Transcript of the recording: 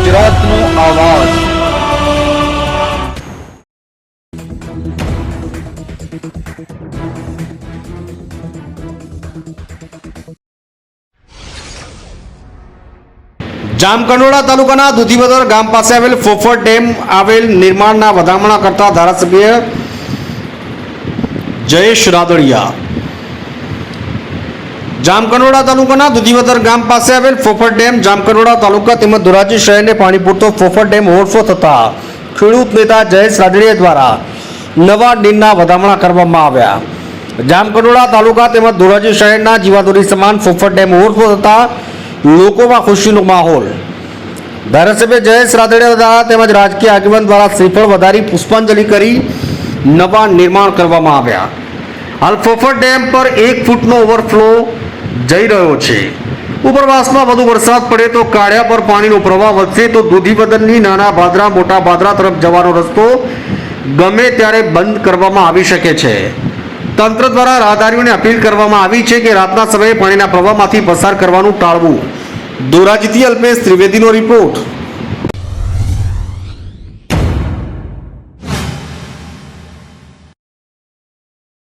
ગુજરાતનો આવાજ। જામકંડોળા તાલુકાના દુધીવદર ગામ પાસે આવેલ ફોફર ડેમ આવેલ નિર્માણના વધામણા કરતા ધારાસભ્ય જયેશ રાદડિયા। જામકંડોળા તાલુકાના દુધીવદર ગામ પાસે આવેલ ફોફર ડેમ જામકંડોળા તાલુકા તેમજ ધોરાજી શહેરને પાણી પૂરતો ફોફર ડેમ ઓવરફ્લો થતા ખેડૂત નેતા જયેશ રાદડિયા દ્વારા નવા નીરના વધામણા કરવામાં આવ્યા। જામકંડોળા તાલુકા તેમજ ધોરાજી શહેરના જીવાદોરી સમાન ફોફર ડેમ ઓવરફ્લો થતા લોકોમાં ખુશીનો માહોલ। ધારાસભ્ય જયેશ રાદડિયા દ્વારા તેમજ રાજકીય આગેવાન દ્વારા શ્રીફળ વધારી પુષ્પાંજલિ કરી નવા નિર્માણ કરવામાં આવ્યા। હાલ ફોફર ડેમ પર 1 ફૂટનો ઓવરફ્લો જઈ રહ્યો છે। ઉપરવાસમાં વધુ વરસાદ પડે તો કાળિયા પર પાણીનો પ્રવાહ વધશે તો દુધીવદરની નાના ભાદરા મોટા ભાદરા તરફ જવાનો રસ્તો ગમે ત્યારે બંધ કરવામાં આવી શકે છે। તંત્ર દ્વારા રાહદારીઓને અપીલ કરવામાં આવી છે કે રાતના સમયે પાણીના પ્રવાહમાંથી પસાર કરવાનું ટાળવું। ધોરાજીથી અલ્પેશ ત્રિવેદીનો રિપોર્ટ।